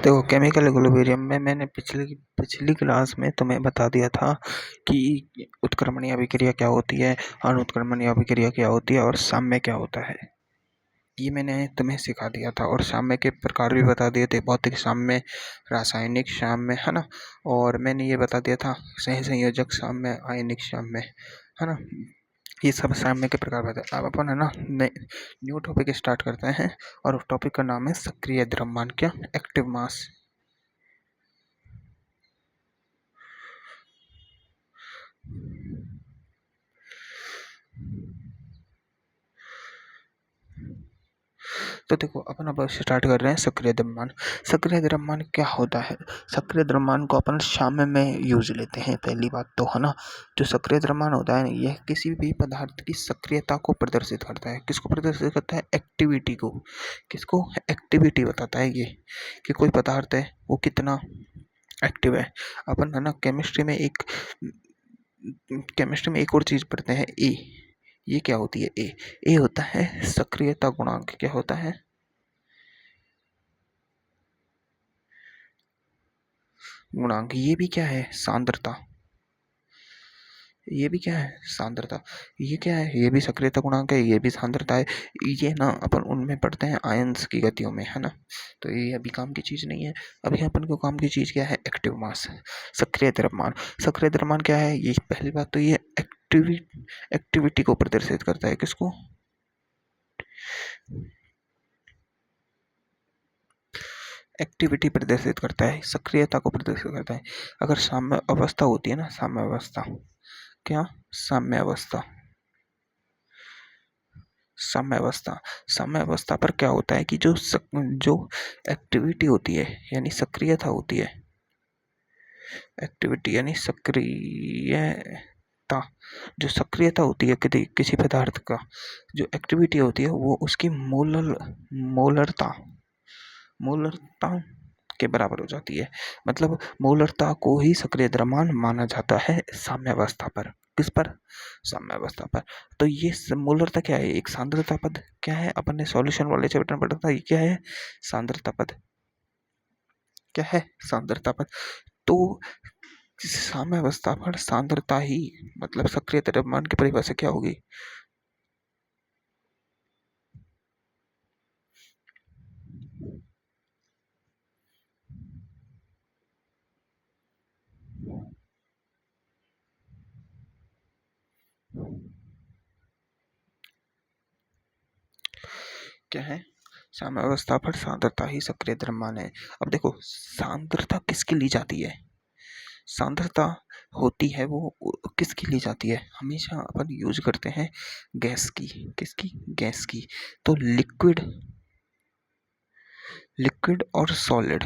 देखो, chemical equilibrium में मैंने पिछली पिछली क्लास में तुम्हें बता दिया था कि उत्क्रमणीय अभिक्रिया क्या होती है, अनुत्क्रमणीय अभिक्रिया क्या होती है और साम्य क्या होता है। ये मैंने तुम्हें सिखा दिया था और साम्य के प्रकार भी बता दिए थे, भौतिक साम्य, रासायनिक साम्य, है ना। और मैंने ये बता दिया था सहसंयोजक साम्य, आयनिक साम्य, है ना। ये सब साम्य के प्रकार बताए। अब अपन है ना न्यू टॉपिक स्टार्ट करते हैं और उस टॉपिक का नाम है सक्रिय द्रव्यमान, क्या, एक्टिव मास। तो देखो, अपन अब स्टार्ट कर रहे हैं सक्रिय द्रव्यमान। सक्रिय द्रव्यमान क्या होता है? सक्रिय द्रव्यमान को अपन साम्य में यूज लेते हैं, पहली बात तो, है ना। जो सक्रिय द्रव्यमान होता है यह किसी भी पदार्थ की सक्रियता को प्रदर्शित करता है। किसको प्रदर्शित करता है? एक्टिविटी को। किसको? एक्टिविटी बताता है ये कि कोई पदार्थ है वो कितना एक्टिव है। अपन है ना केमिस्ट्री में एक और चीज पढ़ते हैं, ए। ये क्या होती है? ए होता है सक्रियता गुणांक। क्या होता है? गुणांक। ये भी क्या है? सांद्रता। ये भी क्या है? सांद्रता। ये क्या है? ये भी सक्रियता गुणांक है, ये भी सांद्रता है। ये ना अपन उनमें पढ़ते हैं आयंस की गतियों में, है ना। तो ये अभी काम की चीज नहीं है। अभी अपन को काम की चीज क्या है? एक्टिव मास, सक्रिय द्रव्यमान। सक्रिय द्रव्यमान क्या है? ये पहली बात तो ये एक्टिविटी को प्रदर्शित करता है। किसको? एक्टिविटी प्रदर्शित करता है, सक्रियता को प्रदर्शित करता है। अगर साम्य अवस्था होती है ना, साम्य अवस्था, क्या? साम्य अवस्था। साम्य अवस्था। साम्य अवस्था पर क्या होता है कि जो एक्टिविटी होती है यानी सक्रियता होती है, एक्टिविटी यानी सक्रियता, जो सक्रियता होती है किसी पदार्थ का, जो एक्टिविटी होती है वो उसकी मोलरता मोलरता के बराबर हो जाती है। मतलब मोलरता को ही सक्रिय द्रव्यमान माना जाता है साम्यावस्था पर। किस पर? साम्यावस्था पर। तो ये मोलरता क्या है? एक सांद्रता पद। क्या है? अपन ने सॉल्यूशन वाले चैप्टर में पढ़ा था, ये क्या है? सांद्रता पद। क्या है? सांद्रता पद। तो साम्यावस्था पर सांद्रता ही, मतलब सक्रिय द्रव्यमान की परिभाषा क्या होगी? क्या है? साम्यावस्था पर सांद्रता ही सक्रिय द्रव्यमान है। अब देखो, सांद्रता किसके ली जाती है? सांद्रता होती है वो किसके लिए जाती है? हमेशा अपन यूज करते हैं गैस की। किसकी? गैस की। तो लिक्विड और सॉलिड।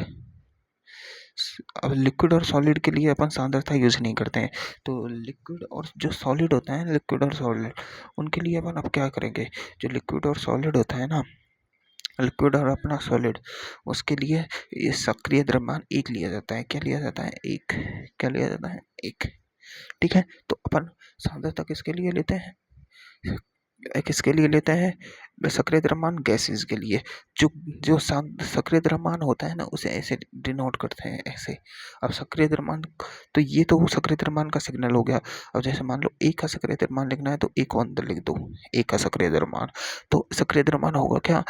अब लिक्विड और सॉलिड के लिए अपन सांद्रता यूज नहीं करते हैं। तो लिक्विड और जो सॉलिड होता है, लिक्विड और सॉलिड, उनके लिए अपन अब क्या करेंगे? जो लिक्विड और सॉलिड होता है ना, लिक्विड और अपना सॉलिड, उसके लिए ये सक्रिय द्रव्यमान एक लिया जाता है। क्या लिया जाता है? एक। क्या लिया जाता है? एक। ठीक है। तो अपन सांद्रता किसके लिए लेते हैं? किसके लिए लेते हैं? सक्रिय द्रव्यमान गैसेस के लिए। जो जो सक्रिय द्रव्यमान होता है ना, उसे ऐसे डिनोट करते हैं, ऐसे। अब सक्रिय द्रव्यमान, तो ये तो वो सक्रिय द्रव्यमान का सिग्नल हो गया। अब जैसे मान लो ए का सक्रिय द्रव्यमान लिखना है तो ए को अंदर लिख दो, ए का सक्रिय द्रव्यमान। तो सक्रिय द्रव्यमान होगा क्या?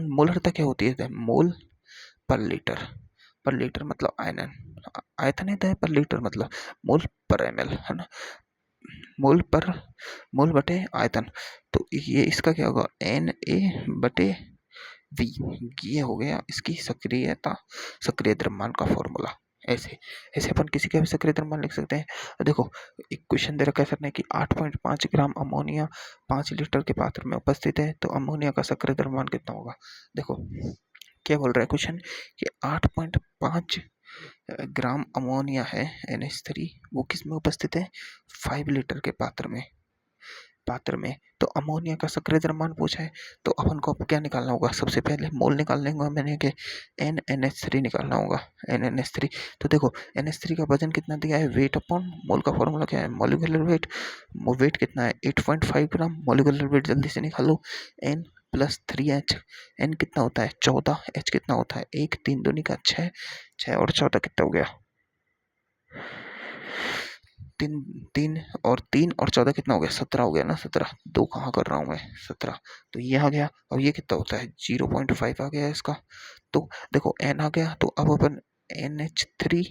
मोलरता क्या होती है? मोल पर लीटर। पर लीटर मतलब आयनन, आयतन है पर लीटर मतलब मोल पर एमएल, है ना। मोल पर, मोल बटे आयतन। तो ये इसका क्या होगा? एन ए बटे वी। ये हो गया इसकी सक्रियता, सक्रिय द्रव्यमान का फॉर्मूला। ऐसे ऐसे अपन किसी का भी सक्रिय द्रव्यमान लिख सकते हैं। देखो, एक क्वेश्चन दे रखा है सर ने कि 8.5 ग्राम अमोनिया 5 लीटर के पात्र में उपस्थित है, तो अमोनिया का सक्रिय द्रव्यमान कितना होगा? देखो, क्या बोल रहा है क्वेश्चन कि 8.5 ग्राम अमोनिया है NH3, वो किस में उपस्थित है? 5 लीटर के पात्र में। तो अमोनिया का सक्रिय द्रव्यमान पूछा है, तो अपन को अब क्या निकालना होगा? सबसे पहले मोल निकाल लेंगे मैंने कि NNH3 निकालना होगा, NNH3। तो देखो, NH3 का वजन कितना दिया है? वेट अपॉन मोल का फॉर्मूला क्या है? Molecular weight. वेट कितना है? 8.5 ग्राम। मॉलिक्यूलर वेट जल्दी से निकाल लो, N +3H। N कितना होता है 14, H कितना होता है 1, 3 दूनी का 6, 6 और 14 कितना हो गया 3, 3 और 3 और 14 कितना हो गया 17 हो गया ना 17, दो कहाँ कर रहा हूँ मैं 17। तो ये आ गया। अब ये कितना होता है 0.5 आ गया इसका। तो देखो N आ गया, तो अब अपन NH3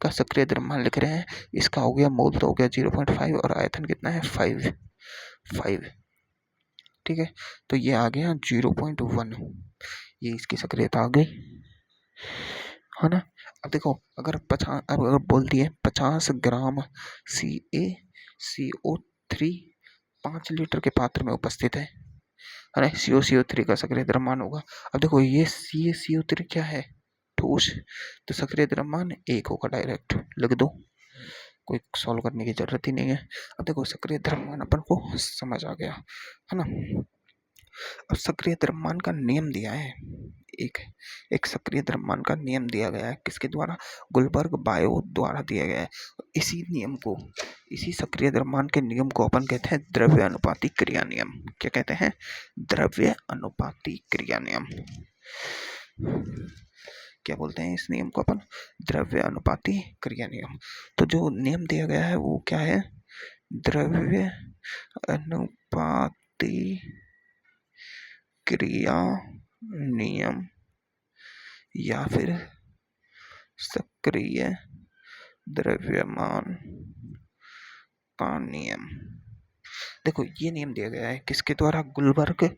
का सक्रिय द्रव्यमान लिख रहे हैं। इसका हो गया मोल तो हो गया 0.5 और आयतन कितना है 5, 5। ठीक है, तो ये आ गया 0.1, ये इसकी सक्रियता आ गई है ना। अब देखो अगर 50, अब अगर बोल दिए 50 ग्राम CaCO3 5 लीटर के पात्र में उपस्थित है ना। CO3 का सक्रिय द्रव्यमान होगा। अब देखो ये CaCO3 क्या है ठोस, तो सक्रिय द्रव्यमान 1 होगा, डायरेक्ट लिख दो, कोई सॉल्व करने की जरूरत ही नहीं है। अब देखो सक्रिय द्रव्यमान अपन को समझ आ गया है ना। अब सक्रिय द्रव्यमान का नियम दिया है, एक एक सक्रिय द्रव्यमान का नियम दिया गया है, किसके द्वारा गुलबर्ग बायो द्वारा दिया गया है। इसी नियम को, इसी सक्रिय द्रव्यमान के नियम को अपन कहते हैं द्रव्य अनुपाती क्रिया नियम। क्या कहते हैं द्रव्य अनुपाती क्रिया नियम। क्या बोलते हैं इस नियम को अपन द्रव्य अनुपाती क्रिया नियम। तो जो नियम दिया गया है वो क्या है द्रव्य अनुपाती क्रिया नियम या फिर सक्रिय द्रव्यमान का नियम। देखो ये नियम दिया गया है किसके द्वारा गुलबर्ग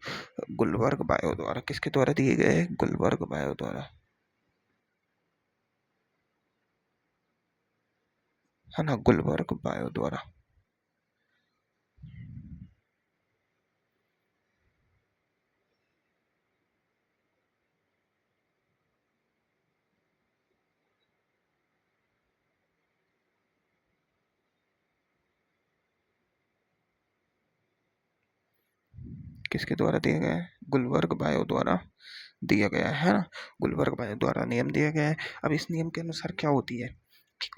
बायो द्वारा। किसके द्वारा दिए गए हैं गुलबर्ग बायो द्वारा, है ना, गुलबर्ग बायो द्वारा। किसके द्वारा दिया गया है गुलबर्ग बायो द्वारा दिया गया है ना। गुलबर्ग बायो द्वारा नियम दिया गया है। अब इस नियम के अनुसार क्या होती है कि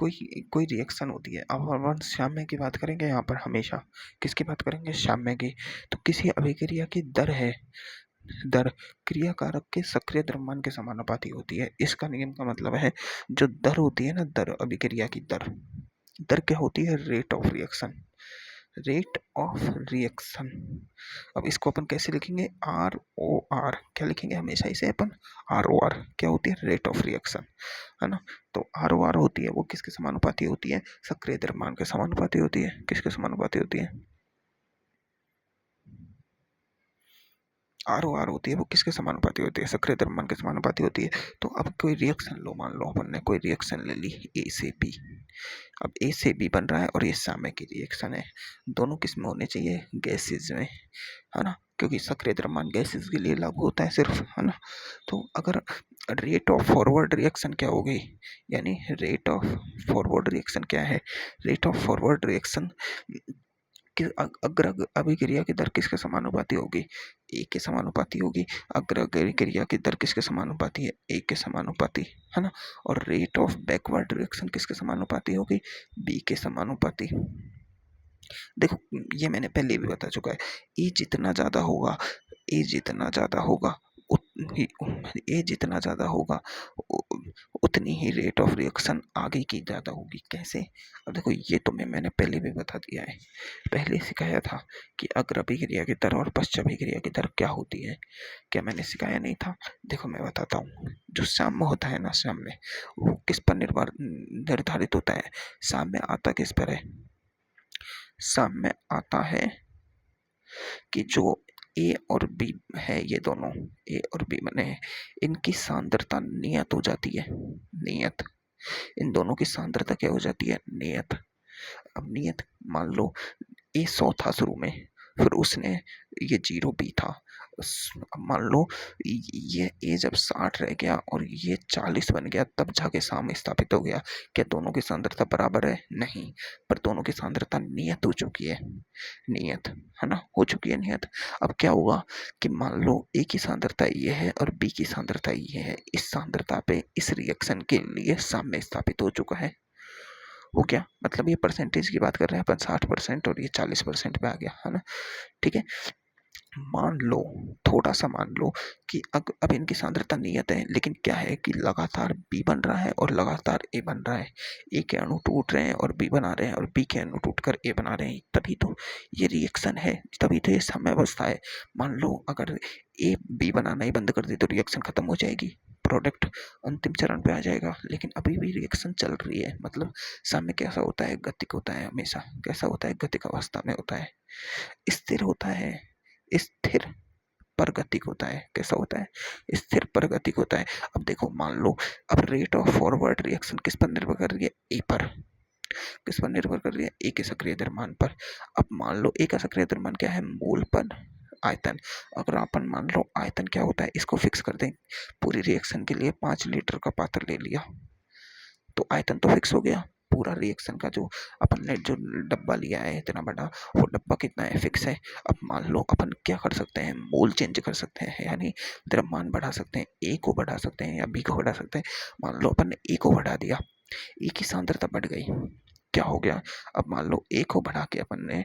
कोई रिएक्शन होती है। अब अपन साम्य की बात करेंगे यहाँ पर हमेशा, किसकी बात करेंगे साम्य की। तो किसी अभिक्रिया की दर है, दर क्रियाकारक के सक्रिय द्रव्यमान के समानुपाती होती है। इसका नियम का मतलब है जो दर होती है ना, दर अभिक्रिया की दर, दर क्या होती है rate of reaction, rate of reaction. अब इसको अपन कैसे लिखेंगे ROR, क्या लिखेंगे हमेशा इसे अपन ROR, क्या होती है रेट ऑफ रिएक्शन, है ना। तो ROR होती है वो किसके समानुपाती होती है सक्रिय द्रव्यमान के समानुपाती होती है। किसके समानुपाती होती है ROR होती है वो किसके समानुपाती होती है सक्रिय द्रव्यमान के समानुपाती होती है। तो अब कोई रिएक्शन लो, मान लो अपन ने कोई रिएक्शन ले ली A से B। अब A से B बन रहा है और ये साम्य की रिएक्शन है। दोनों किस में होने चाहिए गैसेज में, है ना, क्योंकि सक्रिय द्रव्यमान गैसेज के लिए लागू होता है सिर्फ, है ना। तो अगर रेट ऑफ फॉरवर्ड रिएक्शन क्या होगी, यानी रेट ऑफ फॉरवर्ड रिएक्शन क्या है, रेट ऑफ फॉरवर्ड रिएक्शन कि अग्र अभिक्रिया की दर किसके समानुपाती होगी ए के समानुपाती होगी। अग्र अभिक्रिया की दर किसके समानुपाती है ए के समानुपाती, है ना। और रेट ऑफ बैकवर्ड रिएक्शन किसके समानुपाती होगी बी के समानुपाती। देखो ये मैंने पहले भी बता चुका है, ए जितना ज्यादा होगा, ए जितना ज्यादा होगा उतनी, ए जितना ज्यादा होगा उतनी ही रेट ऑफ रिएक्शन आगे की ज्यादा होगी। कैसे, अब देखो ये तुम्हें मैंने पहले भी बता दिया है, पहले सिखाया था कि अग्र अभिक्रिया की दर और पश्च अभिक्रिया की दर क्या होती है। क्या मैंने सिखाया नहीं था, देखो मैं बताता हूँ। जो साम्य होता है ना, साम्य वो किस पर निर्भर निर्धारित होता है, साम्य आता किस पर है, साम्य आता है कि जो ए और बी है, ये दोनों ए और बी बने हैं, इनकी सांद्रता नियत हो जाती है, नियत। इन दोनों की सांद्रता क्या हो जाती है नियत। अब नियत मान लो ए 100 था शुरू में, फिर उसने ये 0 भी था, अब मान लो ये ए जब 60 रह गया और ये 40 बन गया, तब जाके साम्य स्थापित हो गया। क्या दोनों की सांद्रता बराबर है, नहीं, पर दोनों की सांद्रता नियत हो चुकी है, नियत, है ना, हो चुकी है नियत। अब क्या होगा कि मान लो ए की सांद्रता ये है और बी की सांद्रता ये है, इस सांद्रता पे इस रिएक्शन के लिए साम्य स्थापित हो चुका है। हो गया, मतलब ये परसेंटेज की बात कर रहे हैं अपन, 60% और ये 40% पे आ गया, है ना, ठीक है। मान लो, थोड़ा सा मान लो कि अब इनकी सांद्रता नियत है, लेकिन क्या है कि लगातार बी बन रहा है और लगातार ए बन रहा है। ए के अणु टूट रहे हैं और बी बना रहे हैं और बी के अणु टूट कर ए बना रहे हैं, तभी तो ये रिएक्शन है, तभी तो ये साम्यावस्था है। मान लो अगर ए बी बनाना ही बंद कर दे तो रिएक्शन खत्म हो जाएगी, प्रोडक्ट अंतिम चरण पे आ जाएगा, लेकिन अभी भी रिएक्शन चल रही है। मतलब साम्य कैसा होता है, गतिक होता है, हमेशा कैसा होता है, गतिक अवस्था में होता है, स्थिर होता है, स्थिर प्रगतिक होता है। कैसा होता है, स्थिर प्रगतिक होता है। अब देखो मान लो, अब रेट ऑफ फॉरवर्ड रिएक्शन किस पर निर्भर कर रही है, ए पर। किस पर निर्भर कर रही है, ए के सक्रिय द्रव्यमान पर। अब मान लो ए का सक्रिय द्रव्यमान क्या है, मोल पर आयतन। अगर अपन मान लो आयतन क्या होता है, इसको फिक्स कर दें, पूरी रिएक्शन के लिए 5 लीटर का पात्र ले लिया तो आयतन तो फिक्स हो गया। पूरा रिएक्शन का जो अपन ने जो डब्बा लिया है इतना बड़ा, वो डब्बा कितना है, फिक्स है। अब मान लो अपन क्या कर सकते हैं, मोल चेंज कर सकते हैं, यानी द्रव्यमान बढ़ा सकते हैं, ए को बढ़ा सकते हैं या बी को बढ़ा सकते हैं। मान लो अपन ने ए को बढ़ा दिया, ए की सांद्रता बढ़ गई, क्या हो गया, अब मान लो ए को बढ़ा के अपन ने,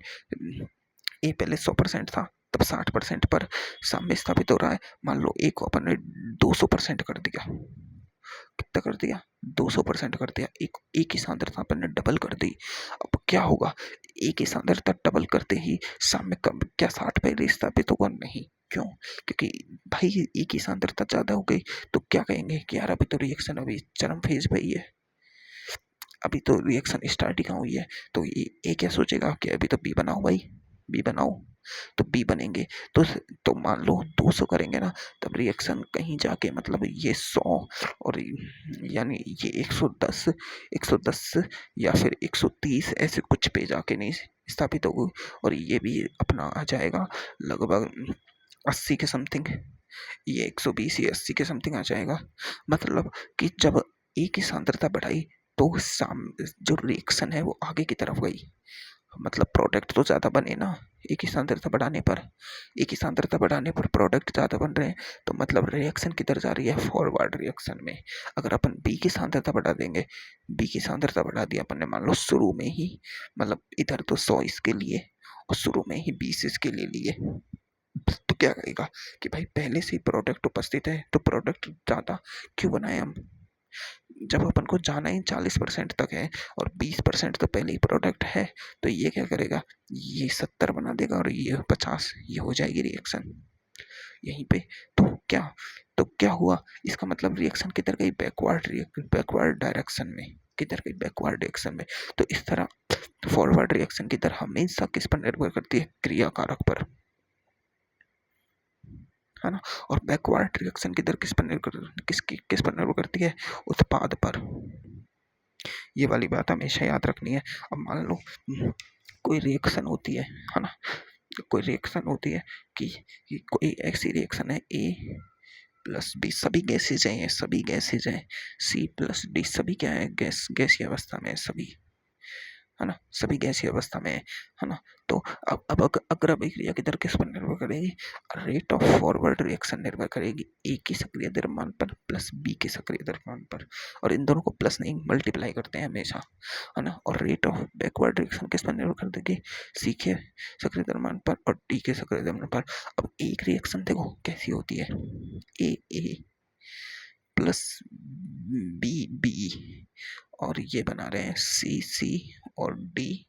ए पहले 100% था, तब 60% पर साम्य स्थापित हो रहा है। मान लो ए को अपन ने 200% कर दिया, कितना कर दिया, 200% कर दिया, एक ए की सांद्रता अपन ने डबल कर दी। अब क्या होगा, ए की सांद्रता डबल करते ही साम्य कम, क्या 60 पहले स्थापित होगा, नहीं। क्यों, क्योंकि भाई ए की सांद्रता ज्यादा हो गई, तो क्या कहेंगे कि यार अभी तो रिएक्शन अभी चरम फेज पे ही है, अभी तो रिएक्शन स्टार्ट ही कहाँ हुई है। तो ये क्या सोचेगा कि अभी तो बी बनाओ भाई, बी बनाओ, तो बी बनेंगे। तो मान लो 200 करेंगे ना, तब रिएक्शन कहीं जाके मतलब ये 100 और यानी ये 110, 110 या फिर 130 ऐसे कुछ पे जाके नहीं स्थापित होगी, और ये भी अपना आ जाएगा लगभग 80 के समथिंग, ये 120 या 80 के समथिंग आ जाएगा। मतलब कि जब ए की सांद्रता बढ़ाई तो जो रिएक्शन है वो आगे की तरफ गई, मतलब प्रोडक्ट तो ज़्यादा बने ना, ए की सांद्रता बढ़ाने पर, ए की सांद्रता बढ़ाने पर प्रोडक्ट ज़्यादा बन रहे हैं, तो मतलब रिएक्शन किधर जा रही है, फॉरवर्ड रिएक्शन में। अगर अपन बी की सांद्रता बढ़ा देंगे, बी की सांद्रता बढ़ा दिया अपन ने, मान लो शुरू में ही, मतलब इधर तो 100 इसके लिए और शुरू में ही 20 इसके लिए लिए, तो क्या कहेगा कि भाई पहले से ही प्रोडक्ट उपस्थित है, तो प्रोडक्ट ज़्यादा क्यों बनाए हम, जब अपन को जाना ही 40% तक है और 20% तो पहले ही प्रोडक्ट है, तो ये क्या करेगा, ये 70 बना देगा और ये 50, ये हो जाएगी रिएक्शन यहीं पे। तो क्या, तो क्या हुआ, इसका मतलब रिएक्शन किधर गई, बैकवर्ड डायरेक्शन में, किधर गई, बैकवर्ड डायरेक्शन में। तो इस तरह फॉरवर्ड रिएक्शन की दर हमेशा किस पर निर्भर करती है, क्रियाकारक पर, है ना। और बैकवर्ड रिएक्शन की दर किस पर निर्भर करती है, उत्पाद पर। ये वाली बात हमेशा याद रखनी है। अब मान लो कोई रिएक्शन होती है ना, कोई रिएक्शन होती है कि कोई ऐसी रिएक्शन है, ए प्लस बी, सभी गैसेज हैं, सभी गैसेज हैं, सी प्लस डी, सभी क्या है, गैसीय अवस्था में है सभी, है ना, सभी गैसीय अवस्था में है ना। तो अब अगर अभिक्रिया की दर किस पर निर्भर करेगी, रेट ऑफ फॉरवर्ड रिएक्शन निर्भर करेगी ए की सक्रिय द्रव्यमान पर प्लस बी के सक्रिय द्रव्यमान पर, और इन दोनों को प्लस नहीं मल्टीप्लाई करते हैं हमेशा, है ना। और रेट ऑफ बैकवर्ड रिएक्शन किस पर निर्भर कर देगी, सी के सक्रिय द्रव्यमान पर और डी के सक्रिय द्रव्यमान पर। अब एक रिएक्शन देखो कैसी होती है, ए प्लस बी बी, और ये बना रहे हैं सी सी और डी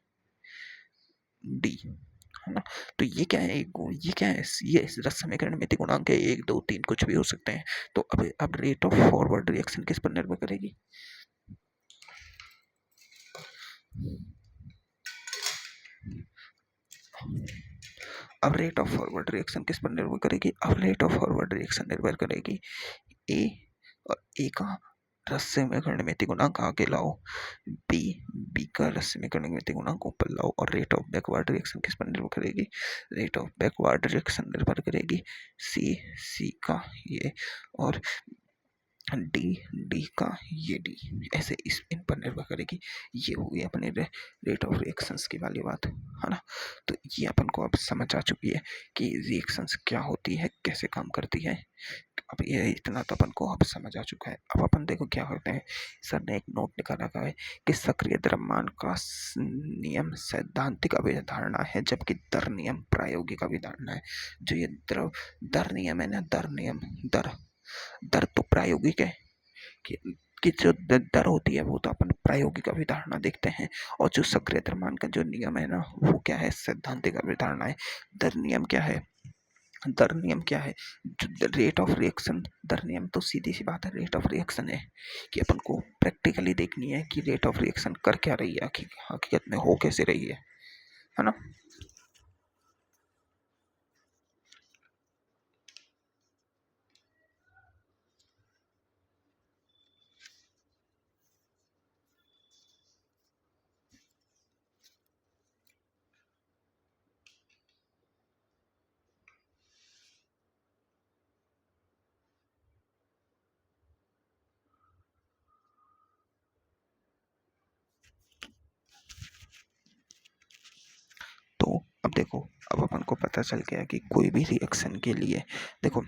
डी, है ना। तो ये क्या है, ये क्या है, ये रस समीकरण में गुणांक है, 1 2 3 कुछ भी हो सकते हैं। तो अब रेट ऑफ फॉरवर्ड रिएक्शन किस पर निर्भर करेगी, अब रेट ऑफ फॉरवर्ड रिएक्शन किस पर निर्भर करेगी, अब रेट ऑफ फॉरवर्ड रिएक्शन निर्भर करेगी ए, और ए का रस समीकरण में गुणांक आगे लाओ, बी बी का रस समीकरण में गुणांक ऊपर लाओ, और रेट ऑफ बैकवर्ड रिएक्शन किस पर निर्भर करेगी, रेट ऑफ बैकवर्ड रिएक्शन निर्भर करेगी सी सी का ये, और डी, डी का ये डी, ऐसे इस इन पर निर्भर करेगी। ये हो गई अपने रेट ऑफ रिएक्शंस की वाली बात, है ना। तो ये अपन को अब समझ आ चुकी है कि रिएक्शंस क्या होती है, कैसे काम करती है। अब ये इतना तो अपन को अब समझ आ चुका है। अब अपन देखो क्या करते हैं। सर ने एक नोट निकाला रखा है कि सक्रिय द्रव्यमान का नियम सैद्धांतिक अवधारणा है, जबकि दर नियम प्रायोगिक अवधारणा है। जो ये दर नियम है ना, दर नियम, दर दर तो प्रायोगिक है कि जो दर होती है वो तो अपन प्रायोगिक अवधारणा देखते हैं। और जो सक्रिय द्रव्यमान का जो नियम है ना, वो क्या है, सैद्धांतिक अवधारणा है। दर नियम क्या है, दर नियम क्या है, रेट ऑफ रिएक्शन। दर नियम तो सीधी सी बात है, रेट ऑफ रिएक्शन है कि अपन को प्रैक्टिकली देखनी है कि रेट ऑफ रिएक्शन कर क्या रही है, हकीकत में हो कैसे रही है ना। तो अब देखो, अब अपन को पता चल गया कि कोई भी रिएक्शन के लिए, देखो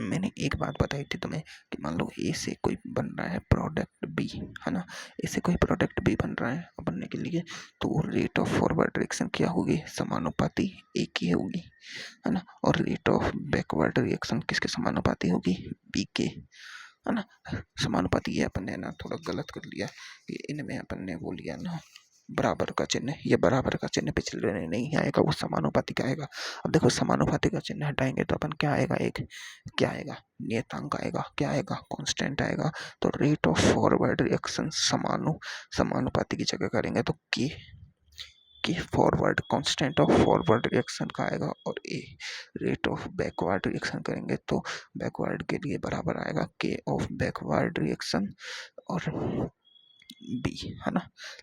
मैंने एक बात बताई थी तुम्हें कि मान लो ए से कोई बन रहा है प्रोडक्ट बी, है ना। ए से कोई प्रोडक्ट बी बन रहा है बनने के लिए, तो रेट ऑफ फॉरवर्ड रिएक्शन क्या होगी, समानुपाती ए की होगी, है ना। और रेट ऑफ बैकवर्ड रिएक्शन किसके समानुपाती होगी, बी के, है ना। समानुपाती ये अपन ने ना थोड़ा गलत कर लिया, इनमें अपन ने वो लिया ना बराबर का चिन्ह, ये बराबर का चिन्ह पिछले में नहीं आएगा, वो समानुपाती का आएगा। अब देखो समानुपाती का चिन्ह हटाएंगे तो अपन क्या आएगा, एक क्या आएगा, नियतांक आएगा, क्या आएगा, कांस्टेंट आएगा। तो रेट ऑफ फॉरवर्ड रिएक्शन समानुपाती की जगह करेंगे तो के forward, constant of forward reaction का आएगा। और a rate of backward reaction करेंगे तो बैकवर्ड के लिए बराबर आएगा के ऑफ बैकवर्ड रिएक्शन और बी, है ना।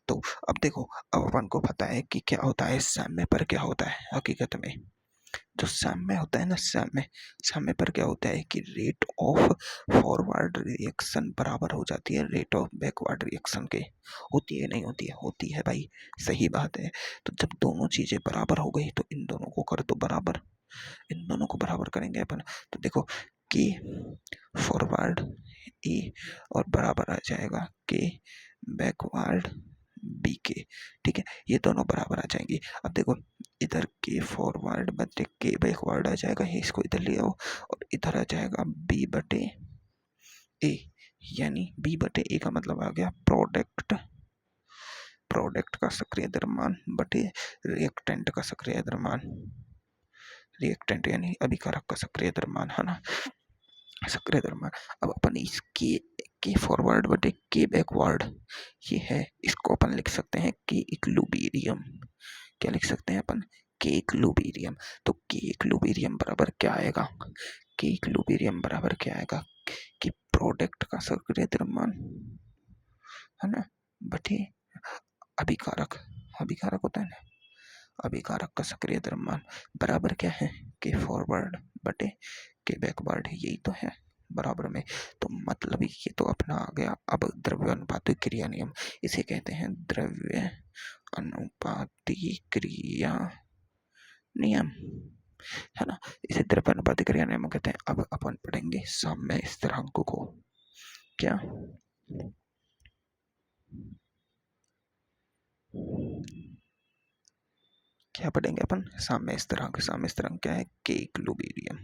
तो अब देखो, अब अपन को पता है कि क्या होता है साम्य पर, क्या होता है हकीकत में। जो साम्य होता है ना, साम्य पर क्या होता है कि रेट ऑफ फॉरवर्ड रिएक्शन बराबर हो जाती है रेट ऑफ बैकवर्ड रिएक्शन के। होती है नहीं होती है, होती है भाई, सही बात है। तो जब दोनों चीजें बराबर हो गई तो इन दोनों को कर दो बराबर, इन दोनों को बराबर करेंगे अपन। तो देखो के फॉरवर्ड ए और बराबर आ जाएगा के बैकवर्ड बी के, ठीक है। ये दोनों बराबर आ जाएंगी। अब देखो इधर के फॉरवर्ड बटे के बैकवर्ड आ जाएगा, ये इसको इधर ले आओ, और इधर आ जाएगा बी बटे ए, यानी बी बटे ए का मतलब आ गया प्रोडक्ट, प्रोडक्ट का सक्रिय द्रव्यमान बटे रिएक्टेंट का सक्रिय द्रव्यमान, रिएक्टेंट यानी अभिकारक का सक्रिय द्रव्यमान, है ना, सक्रिय द्रव्यमान। अब अपन इसके के फॉरवर्ड बटे के बैकवर्ड ये है, इसको अपन लिख सकते हैं के इक्विलिब्रियम। क्या लिख सकते हैं अपन, के इक्विलिब्रियम। तो के इक्विलिब्रियम बराबर क्या आएगा, के इक्विलिब्रियम बराबर क्या आएगा कि प्रोडक्ट का सक्रिय द्रव्यमान, है ना, बटे अभिकारक, अभिकारक होता है ना, अभिकारक का सक्रिय द्रव्यमान बराबर क्या है, के फॉरवर्ड बटे के बैकवर्ड, यही तो है बराबर में। तो मतलब ये तो अपना आ गया। अब द्रव्य अनुपाती क्रिया नियम, इसे कहते हैं द्रव्य अनुपाती क्रिया नियम, है ना। इसे द्रव्य अनुपाती क्रिया नियम कहते हैं। अब अपन पढ़ेंगे साम्य स्थिरांक को। क्या, क्या पढ़ेंगे अपन, साम्य स्थिरांक। साम्य स्थिरांक क्या है, के इक्विलिब्रियम,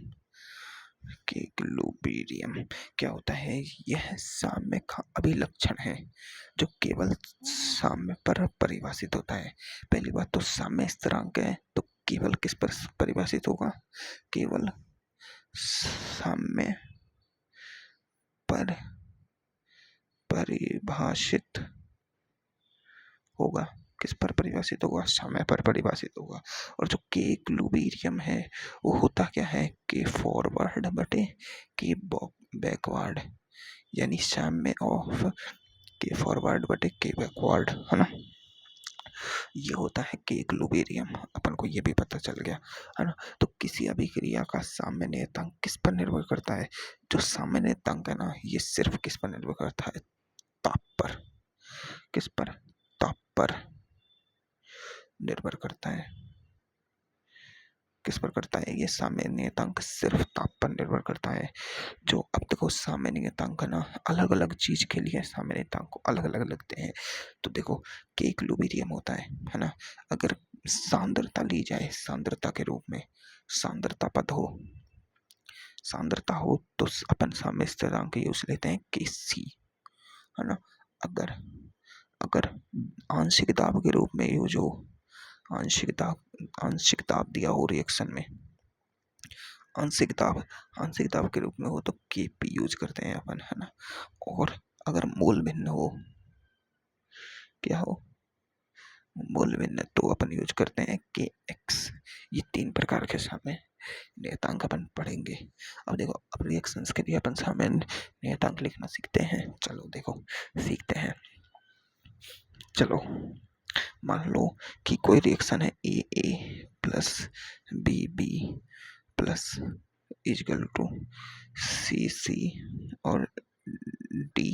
के इक्विलिब्रियम क्या होता है, यह साम्य का अभिलक्षण है जो केवल साम्य पर परिभाषित होता है। पहली बात तो साम्य स्थिरांक है तो केवल किस पर परिभाषित होगा, केवल साम्य पर परिभाषित होगा। किस पर परिभाषित होगा, समय पर परिभाषित होगा। और जो के इक्विलिब्रियम है वो होता क्या है, के फॉरवर्ड बटे के बैकवर्ड, यानी साम्य ऑफ के फॉरवर्ड बटे के बैकवर्ड, है ना। ये होता है के इक्विलिब्रियम, अपन को ये भी पता चल गया, है ना। तो किसी अभिक्रिया का सामान्यतांक किस पर निर्भर करता है? जो सामान्यतांक है ना, ये सिर्फ किस पर निर्भर करता है? ताप पर। किस पर? ताप पर निर्भर करता है। किस पर करता है? ये सामान्यतांक सिर्फ ताप पर निर्भर करता है। जो अब देखो सामान्यतांक ना अलग अलग चीज के लिए सामान्यतांक को अलग अलग लगते हैं। तो देखो के इक्विलिब्रियम होता है ना। अगर सांद्रता ली जाए, सांद्रता के रूप में सांद्रता पद हो, सांद्रता हो तो अपन साम्य स्थिरांक यूज लेते हैं के सी, है ना। अगर अगर आंशिक दाब के रूप में यूज हो, आंशिक दाब दिया हो रिएक्शन में, आंशिक दाब के रूप में हो तो के पी यूज करते हैं अपन, है ना। और अगर मोल भिन्न हो, क्या हो? मोल भिन्न, तो अपन यूज करते हैं के एक्स। ये 3 प्रकार के सामने नियतांक अपन पढ़ेंगे। अब देखो, अब रिएक्शंस के लिए अपन सामान्य नियतांक लिखना सीखते हैं। चलो देखो सीखते हैं। चलो मान लो कि कोई रिएक्शन है A plus B plus equal to C और डी।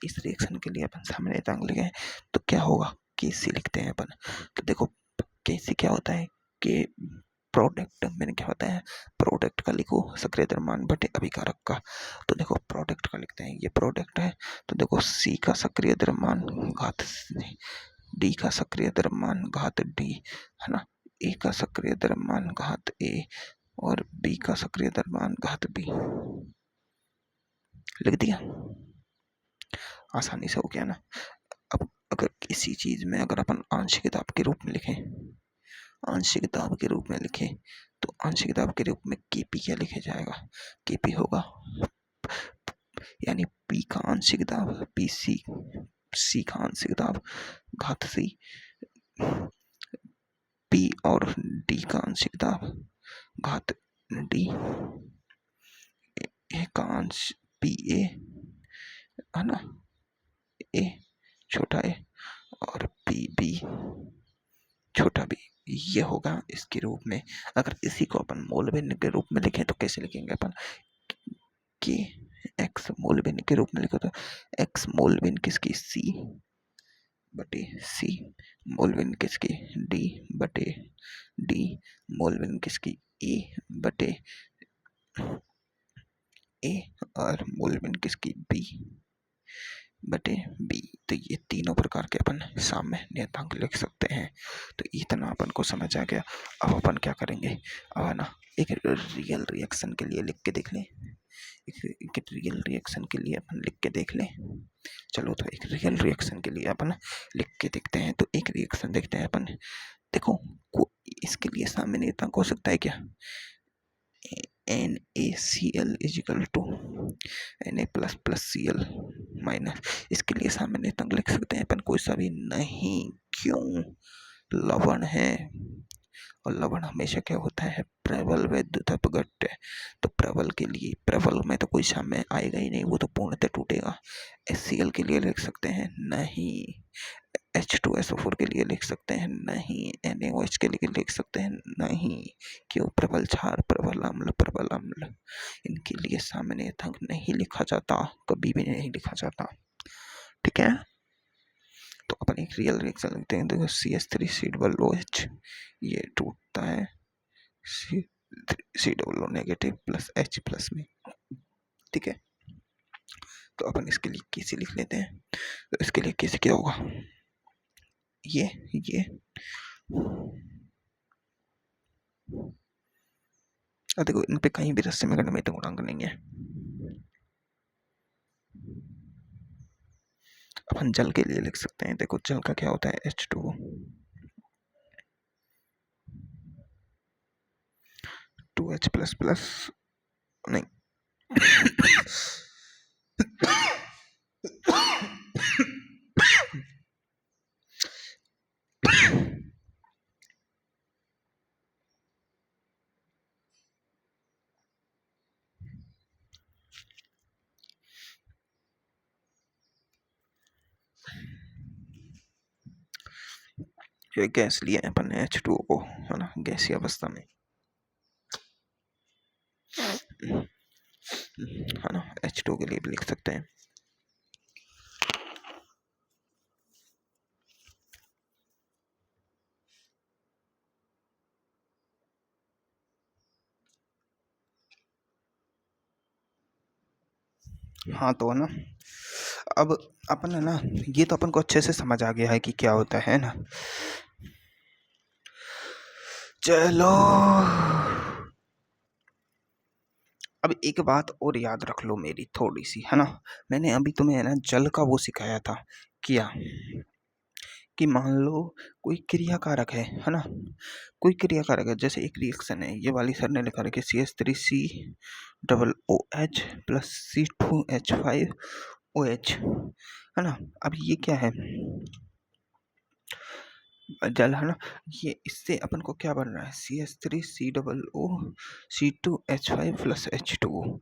इस रिएक्शन के लिए अपन सामान्यतांक लिखे तो क्या होगा? के सी लिखते हैं अपन। तो देखो के सी क्या होता है? के प्रोडक्ट मैंने क्या होता है? प्रोडक्ट का लिखो सक्रिय द्रव्यमान बटे अभिकारक का। तो देखो प्रोडक्ट का लिखते हैं, ये प्रोडक्ट है। तो देखो सी का सक्रिय द्रव्यमान घात डी का सक्रिय द्रव्यमान घात डी, है ना। ए का सक्रिय द्रव्यमान घात ए और बी का सक्रिय द्रव्यमान घात बी। लिख दिया, आसानी से हो गया ना। अब अगर किसी चीज में अगर अपन आंशिक दाब के रूप में लिखें, आंशिक दाब के रूप में लिखें तो आंशिक दाब के रूप में केपी क्या लिखा जाएगा? केपी होगा यानी पी का आंशिक दाब पी सी का आंशिक दाब घात सी, पी और डी का आंशिक दाब घात डी, ए का अंश पी ए, है ना, ए छोटा ए और पी बी छोटा बी। ये होगा इसके रूप में। अगर इसी को अपन मोल भिन्न के रूप में लिखें तो कैसे लिखेंगे अपन? कि एक्स मोल भिन्न के रूप में लिखो तो एक्स मोल भिन्न किसकी? सी बटे सी, मोल भिन्न किसकी? डी बटे डी, मोल भिन्न किसकी? ए बटे ए और मोल भिन्न किसकी? बी बटे बी। तो ये तीनों प्रकार के अपन साम्य नियतांक लिख सकते हैं। तो इतना अपन को समझ आ गया। अब अपन क्या करेंगे? अब ना एक रियल रिएक्शन के लिए लिख के देख लें। एक रियल रिएक्शन के लिए अपन लिख के देख लें। चलो तो एक रियल रिएक्शन के लिए अपन लिख के देखते हैं। तो एक रिएक्शन देखते हैं अपन। देखो इसके लिए साम्य नियतांक हो सकता है क्या? NaCl equal to Na plus plus Cl minus. इसके लिए सामान्य नियतांक लिख सकते हैं अपन कोई सा भी नहीं। क्यों? लवण है और लवण हमेशा क्या होता है? प्रबल वैद्युत अपघट्य। तो प्रबल के लिए, प्रबल में तो कोई साम्य आएगा ही नहीं, वो तो पूर्णतः टूटेगा। HCl के लिए लिख सकते हैं नहीं। H2SO4 के लिए लिख सकते हैं नहीं। NaOH के लिए लिख सकते हैं नहीं। क्यों? प्रबल क्षार, प्रबल अम्ल इनके लिए सामान्य नियतांक नहीं लिखा जाता, कभी भी नहीं लिखा जाता। ठीक है। तो अपन एक रियल रिएक्शन लिखते हैं। देखो CH3COOH ये टूटता है C negative plus H plus में। ठीक है। तो अपन इसके लिए कैसे लिख लेते हैं? तो इसके लिए कैसे क्या होगा? ये देखो इन पे कहीं भी रस्ते में गणित गुणांक नहीं है। अपन जल के लिए लिख सकते हैं। देखो जल का क्या होता है? H2O 2H प्लस प्लस नहीं ये गैस लिए अपन ने H2O को, है ना, गैसीय अवस्था में, है ना, H2O के लिए भी लिख सकते हैं। हाँ तो ना, अब अपन है ना, ये तो अपन को अच्छे से समझ आ गया है कि क्या होता है ना। चलो अब एक बात और याद रख लो मेरी थोड़ी सी, है ना। मैंने अभी तुम्हें है ना जल का वो सिखाया था, क्या कि मान लो कोई क्रिया कारक है ना, कोई क्रिया कारक है, जैसे एक रिएक्शन है, ये वाली सर ने लिखा रखी CH3COOH प्लस C2H5OH, है ना। अब ये क्या है, जल, है ना। ये इससे अपन को क्या बन रहा है, CH3COO C2H5 + H2O।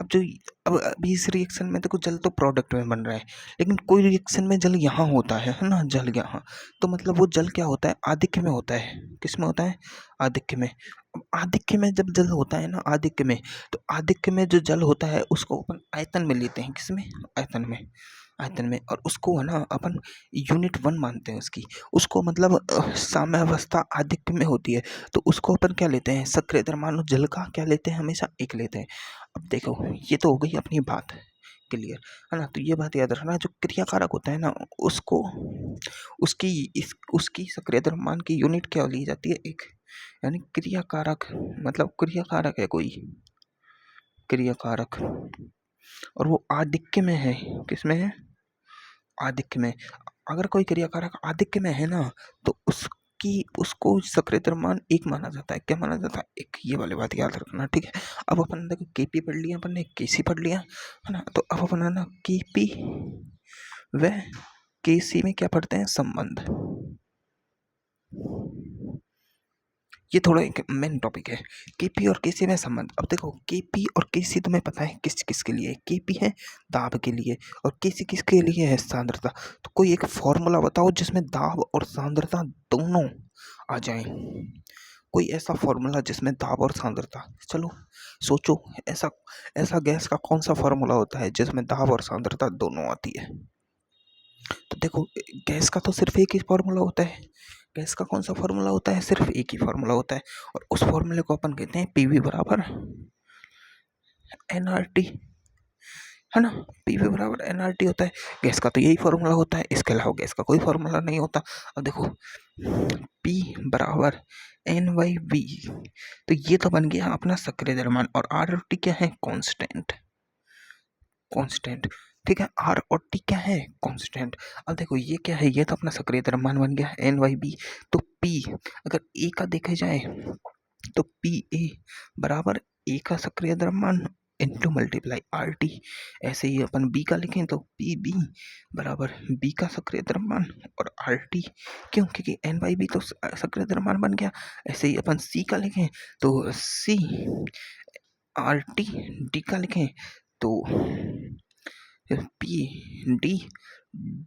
अब जो अब अभी इस रिएक्शन में देखो जल तो प्रोडक्ट में बन रहा है, लेकिन कोई रिएक्शन में जल यहाँ होता है ना, जल यहाँ, तो मतलब वो जल क्या होता है, आधिक्य में होता है। किस में होता है, आधिक्य में। अब आधिक्य में जब जल होता है ना, आधिक्य में, तो आधिक्य में जो जल होता है उसको अपन आयतन में लेते हैं, किसमें, आयतन में, आयतन में। और उसको है ना अपन यूनिट 1 मानते हैं उसकी, उसको मतलब साम्यावस्था आधिक्य में होती है, तो उसको अपन क्या लेते हैं, सक्रिय द्रव्यमान जल का क्या लेते हैं, हमेशा एक लेते हैं। अब देखो ये तो हो गई अपनी बात क्लियर, है ना। तो ये बात याद रखना, जो क्रिया कारक होता है ना, उसको उसकी सक्रिय द्रव्यमान की यूनिट क्या ली जाती है, एक। यानी क्रिया कारक मतलब क्रिया कारक है कोई क्रिया कारक, और वो आधिक्य में है, किसमें है, आधिक्य में। अगर कोई क्रिया कारक आधिक्य में है ना, तो उसको सक्रिय द्रव्यमान एक माना जाता है, क्या माना जाता है, एक। ये वाली बात याद रखना, ठीक है। अब अपन देखो केपी पढ़ लिया, अपन ने केसी पढ़ लिया, है ना। तो अब अपन है ना केपी व केसी में क्या पढ़ते हैं, संबंध। ये थोड़ा एक मेन टॉपिक है, केपी और केसी में संबंध। अब देखो केपी और केसी तुम्हें पता है किस किस के लिए, केपी है दाब के लिए और केसी किसके लिए है, सांद्रता। तो कोई एक फॉर्मूला बताओ जिसमें दाब और सांद्रता दोनों आ जाए, कोई ऐसा फॉर्मूला जिसमें दाब और सांद्रता, चलो सोचो, ऐसा ऐसा गैस का कौन सा फॉर्मूला होता है जिसमें दाब और सांद्रता दोनों आती है। तो देखो गैस का तो सिर्फ एक ही फॉर्मूला होता है, गैस का कौन सा फॉर्मूला होता है, सिर्फ एक ही फॉर्मूला होता है, और उस फॉर्मूले को अपन कहते हैं पीवी बराबर एनआरटी, है ना। पीवी बराबर एनआरटी होता है, गैस का तो यही फॉर्मूला होता है, इसके अलावा गैस का कोई फॉर्मूला नहीं होता। अब देखो पी बराबर N/V, तो ये तो बन गया अपना सक्रिय द्रव्यमान, और आर टी क्या है, कांस्टेंट, कांस्टेंट, ठीक है। आर और टी क्या है, कांस्टेंट। अब देखो ये क्या है, ये तो अपना सक्रिय द्रव्यमान बन गया N/V। तो पी अगर ए का देखा जाए तो पी ए बराबर ए का सक्रिय द्रव्यमान इंटू मल्टीप्लाई आर टी। ऐसे ही अपन बी का लिखें तो पी बी बराबर बी का सक्रिय द्रव्यमान और आर टी, क्यों, क्योंकि N/V तो सक्रिय द्रव्यमान बन गया। ऐसे ही अपन सी का लिखें तो सी आर टी, डी का लिखें तो पी डी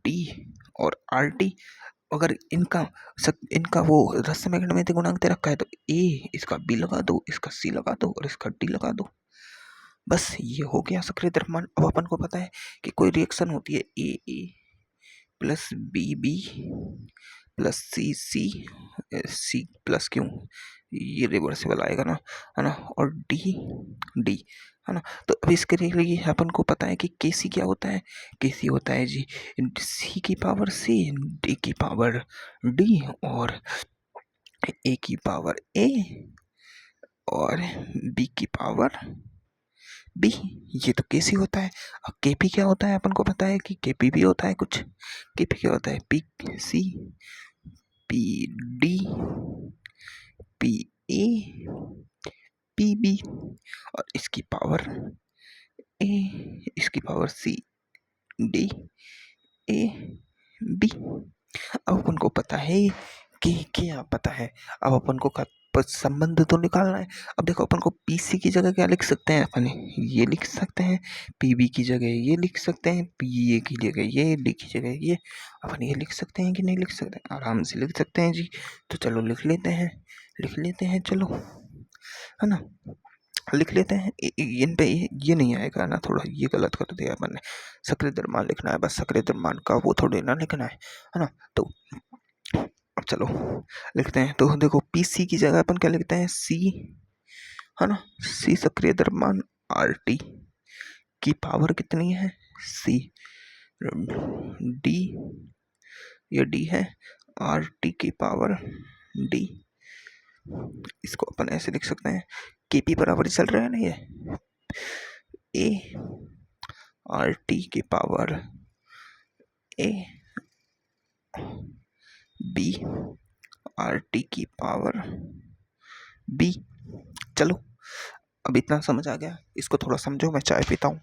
डी और आर टी। अगर इनका वो रसमय गणमितीय गुणांक दे रखा है तो ए इसका बी लगा दो, इसका सी लगा दो और इसका डी लगा दो, बस ये हो गया सक्रिय द्रव्यमान। अब अपन को पता है कि कोई रिएक्शन होती है ए ए प्लस बी बी प्लस सी सी सी प्लस क्यू, ये रिवर्सिबल आएगा ना, है ना, और डी डी, है ना। तो अब इसके लिए अपन को पता है कि केसी क्या होता है, केसी होता है जी सी की पावर सी, डी की पावर डी और ए की पावर ए और बी की पावर बी, ये तो केसी होता है। अब केपी क्या होता है, अपन को पता है कि केपी भी होता है कुछ, केपी क्या होता है, P C P D P A P B और इसकी पावर ए, इसकी power C D A B. अब अपन को पता है कि क्या पता है, अब अपन को पर संबंध तो निकालना है। अब देखो अपन को पीसी की जगह क्या लिख सकते हैं अपन, ये लिख सकते हैं, पीबी की जगह ये लिख सकते हैं, पीए की जगह ये, डी की जगह ये। अपन ये लिख सकते हैं कि नहीं लिख सकते? आराम से लिख सकते हैं जी। तो चलो लिख लेते हैं, लिख लेते हैं, चलो, है ना, लिख लेते हैं। इन पे ये नहीं आएगा ना, थोड़ा ये गलत कर दिया मैंने। सक्रिय द्रव्यमान लिखना है बस, सक्रिय द्रव्यमान का वो थोड़ी ना लिखना है ना। तो अब चलो लिखते हैं। तो देखो पीसी की जगह अपन क्या लिखते हैं, सी, है ना, सी सक्रिय द्रव्यमान, आर टी की पावर कितनी है, सी, डी, ये डी है, आर टी की पावर डी। इसको अपन ऐसे लिख सकते हैं, केपी बराबर चल रहा है ना, ये ए आर टी की पावर ए, बी आर टी की पावर बी। चलो अब इतना समझ आ गया, इसको थोड़ा समझो, मैं चाय पीता हूँ।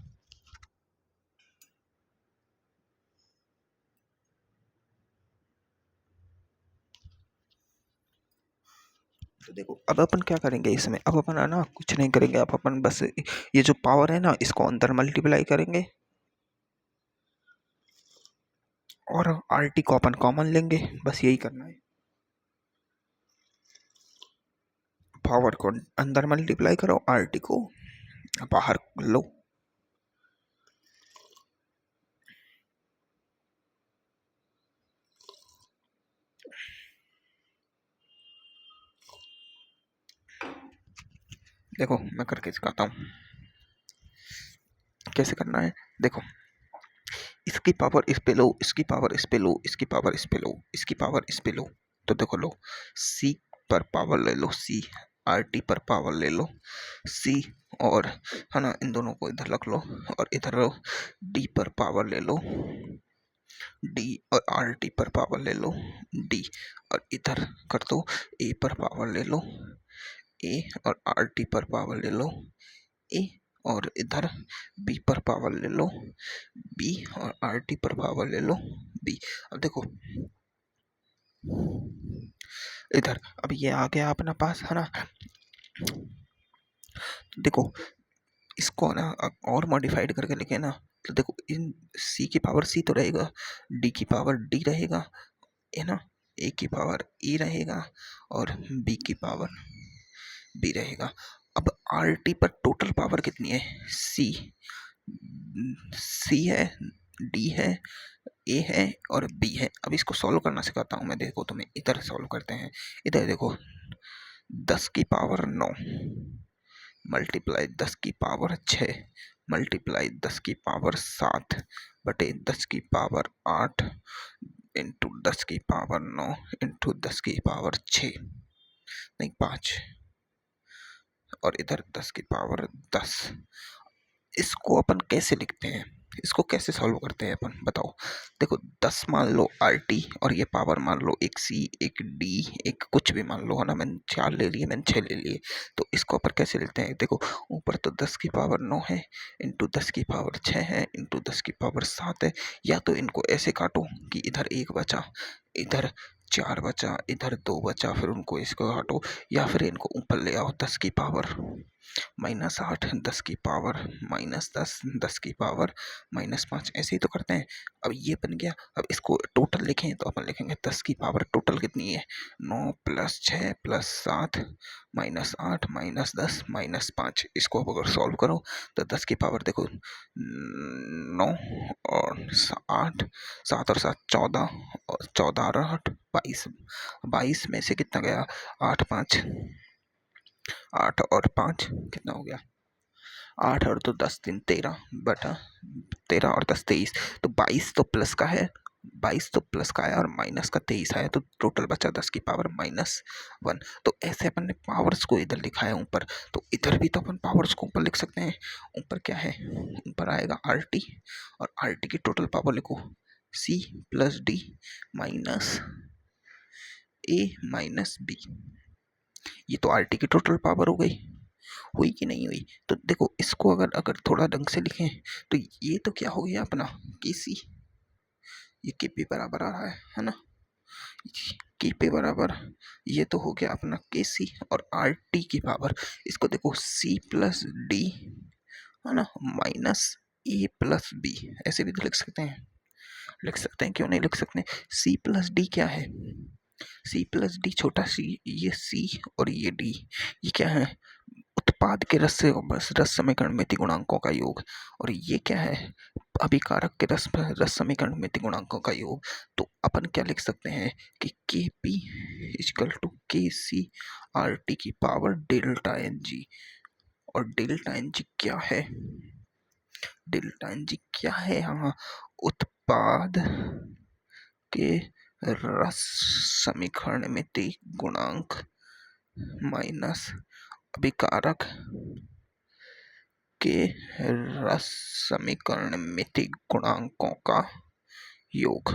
तो देखो अब अपन क्या करेंगे इसमें, अब अपन है ना कुछ नहीं करेंगे, अब अपन बस ये जो पावर है ना इसको अंदर मल्टीप्लाई करेंगे और आर टी को अपन कॉमन लेंगे, बस यही करना है। पावर को अंदर मल्टीप्लाई करो, आर टी को बाहर लो। देखो मैं करके दिखाता हूँ कैसे करना है। देखो इसकी पावर इस पे लो, इसकी पावर इस पे लो, इसकी पावर इस पे लो, इसकी पावर इस पे लो। तो देखो लो, सी पर पावर ले लो, सी, आर टी पर पावर ले लो, सी, और है ना इन दोनों को इधर रख लो, और इधर लो, डी पर पावर ले लो, डी, और आर टी पर पावर ले लो, डी, और इधर कर दो, ए पर पावर ले लो, ए, और आर टी पर पावर ले लो, ए, और इधर बी पर पावर ले लो, बी, और आर टी पर पावर ले लो, बी। अब देखो इधर, अब ये आ गया अपना पास, है ना। देखो इसको ना और मॉडिफाइड करके लिखे ना, तो देखो इन सी की पावर सी तो रहेगा, डी की पावर डी रहेगा, है ना, ए की पावर ए रहेगा, और बी की पावर बी रहेगा। अब आर टी पर टोटल पावर कितनी है, सी, सी है, डी है, ए है, और बी है। अब इसको सॉल्व करना सिखाता हूँ मैं, देखो तुम्हें, इधर सॉल्व करते हैं। इधर देखो 10 की पावर 9 मल्टीप्लाई 10 की पावर 6 मल्टीप्लाई 10 की पावर 7 बटे 10 की पावर 8 इंटू 10 की पावर 9 इंटू 10 की पावर 6, नहीं 5, और इधर 10 की पावर 10। इसको अपन कैसे लिखते हैं, इसको कैसे सॉल्व करते हैं अपन, बताओ। देखो 10 मान लो आर टी, और ये पावर मान लो एक सी, एक डी, एक कुछ भी मान लो, है ना, मैंने 4 ले लिए, मैंने 6 ले लिए। तो इसको अपन कैसे लिखते हैं, देखो ऊपर तो 10 की पावर 9 है, इंटू 10 की पावर 6 है, इंटू 10 की पावर 7 है। या तो इनको ऐसे काटो कि इधर 1 बचा, इधर 4 बचा, इधर 2 बचा, फिर उनको इसको काटो, या फिर इनको ऊपर ले आओ 10 की पावर -8, 10 की पावर -10, 10 की पावर -5, ऐसे ही तो करते हैं। अब ये बन गया। अब इसको टोटल लिखें तो अपन लिखेंगे 10 की पावर टोटल कितनी है, 9 + 6 + 7 -8 -10 -5। इसको अब अगर सॉल्व करो तो 10 की पावर देखो 9 और 8, 7 और 7 14, और 14 और 8 22, 22 में से कितना गया, 8 5, 8 और 5 कितना हो गया, 8 और 2 10 3 13 बटा 13 और 10 23। तो 22 तो प्लस का है, 22 तो प्लस का है, और माइनस का 23 आया, तो टोटल बचा 10 की पावर -1। तो ऐसे अपन ने पावर्स को इधर लिखा है ऊपर, तो इधर भी तो अपन पावर्स को ऊपर लिख सकते हैं। ऊपर क्या है, ऊपर आएगा आर टी, और आर टी की टोटल पावर लिखो, सी + डी माइनस ए माइनस बी। ये तो आर टी की टोटल पावर हो गई, हुई कि नहीं हुई। तो देखो इसको अगर अगर थोड़ा ढंग से लिखें तो ये तो क्या हो गया अपना के सी, ये के पी बराबर आ रहा है ना, के पी बराबर, ये तो हो गया अपना के सी, और आर टी की पावर, इसको देखो सी प्लस डी है ना, माइनस ए प्लस बी, ऐसे भी तो लिख सकते हैं। लिख सकते हैं, क्यों नहीं लिख सकते। सी प्लस डी क्या है, सी प्लस डी छोटा सी, ये सी और ये डी, ये क्या है, उत्पाद के रस से बस रस समीकरण मिति गुणांकों का योग। और ये क्या है, अभिकारक के रस समीकरण मिति गुणांकों का योग। तो अपन क्या लिख सकते हैं कि के पी इजकल टू के सी आर टी की पावर डेल्टा एन जी। और डेल्टा एन जी क्या है, डेल्टा एन जी क्या है, हाँ, उत्पाद के रस समीकरण मिति गुणांक माइनस अभिकारक के रस समीकरण मिति गुणांकों का योग,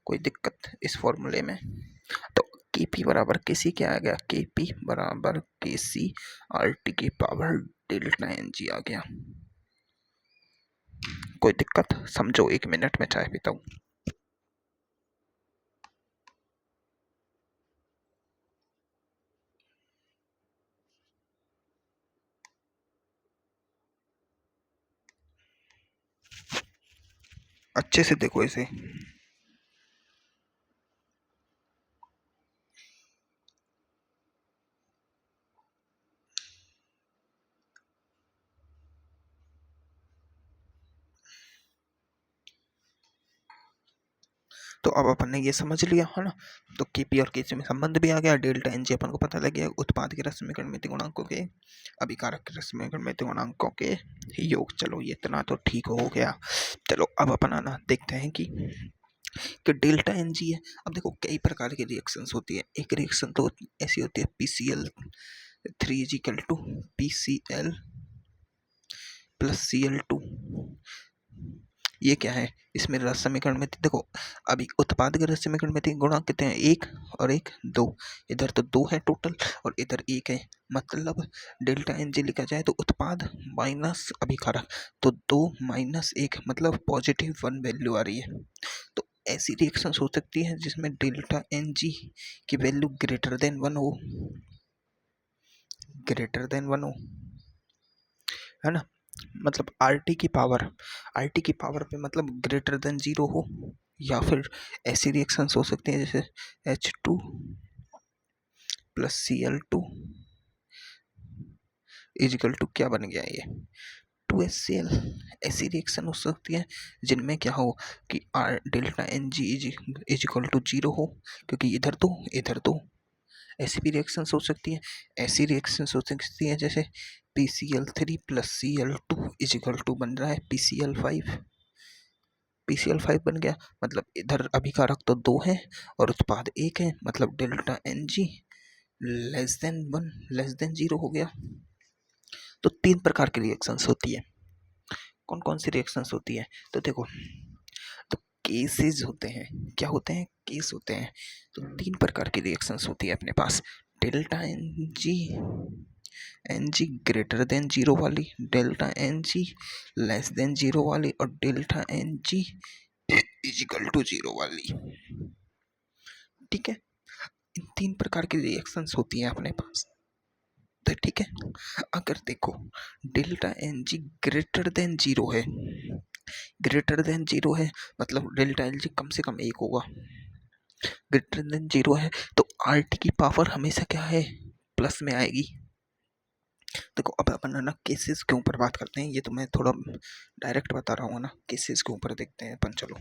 कोई दिक्कत इस फॉर्मूले में। तो के पी बराबर के सी क्या आ गया, के पी बराबर के सी आर टी की पावर डेल्टा एन जी आ गया। कोई दिक्कत, समझो, 1 मिनट में चाय पीता हूँ। अच्छे से देखो इसे। तो अब अपन ने ये समझ लिया है ना, तो के पी और के सी में संबंध भी आ गया, डेल्टा एन जी अपन को पता लग गया, उत्पाद के रस समीकरण मिति गुणांकों के अभिकारक के रस समीकरण मिति गुणांकों के योग। चलो ये इतना तो ठीक हो गया। चलो अब अपन आना देखते हैं कि डेल्टा एन जी है। अब देखो कई प्रकार की रिएक्शंस होती है, एक रिएक्शन तो ऐसी होती है PCl3 is equal to PCl plus Cl2। ये क्या है, इसमें रस समीकरण में देखो, अभी उत्पाद के रस समीकरण में गुणांक कितने हैं, 1 और 1 2, इधर तो 2 है टोटल और इधर 1 है, मतलब डेल्टा एन जी लिखा जाए तो उत्पाद माइनस अभिकारक, तो 2 माइनस 1 मतलब +1 वैल्यू आ रही है। तो ऐसी रिएक्शन हो सकती है जिसमें डेल्टा एन जी की वैल्यू ग्रेटर देन 1 हो, ग्रेटर देन 1 हो, है ना, मतलब आर टी की पावर पे मतलब ग्रेटर देन 0 हो। या फिर ऐसी रिएक्शंस हो सकती हैं जैसे H2 plus Cl2 is equal to क्या बन गया ये 2HCl। ऐसी रिएक्शन हो सकती है जिनमें क्या हो कि R delta N G equal to 0 हो, क्योंकि इधर तो ऐसी भी रिएक्शंस हो सकती है। ऐसी रिएक्शंस हो सकती है जैसे PCl3 plus Cl2 is equal to बन रहा है PCl5 बन गया, मतलब इधर अभिकारक तो 2 है और उत्पाद 1 है, मतलब delta N G less than 1 less than 0 हो गया। तो 3 प्रकार की रिएक्शंस होती है। कौन कौन सी रिएक्शंस होती है, तो देखो, तो केसेस होते हैं, क्या होते हैं, केस होते हैं। तो 3 प्रकार की रिएक्शंस होती है अपने पास, delta N G greater than 0 वाली, delta N G less than 0 वाली और delta N G equal to 0 वाली। ठीक है, इन 3 प्रकार की रिएक्शंस होती हैं अपने पास। तो ठीक है, अगर देखो delta N G greater than 0 है, ग्रेटर देन 0 है मतलब डेल्टा एन जी कम से कम 1 होगा, ग्रेटर देन 0 है तो आर टी की पावर हमेशा क्या है, प्लस में आएगी। देखो अब अपन है ना केसेस के ऊपर बात करते हैं, ये तो मैं थोड़ा डायरेक्ट बता रहा हूँ ना, केसेस के ऊपर देखते हैं अपन, चलो।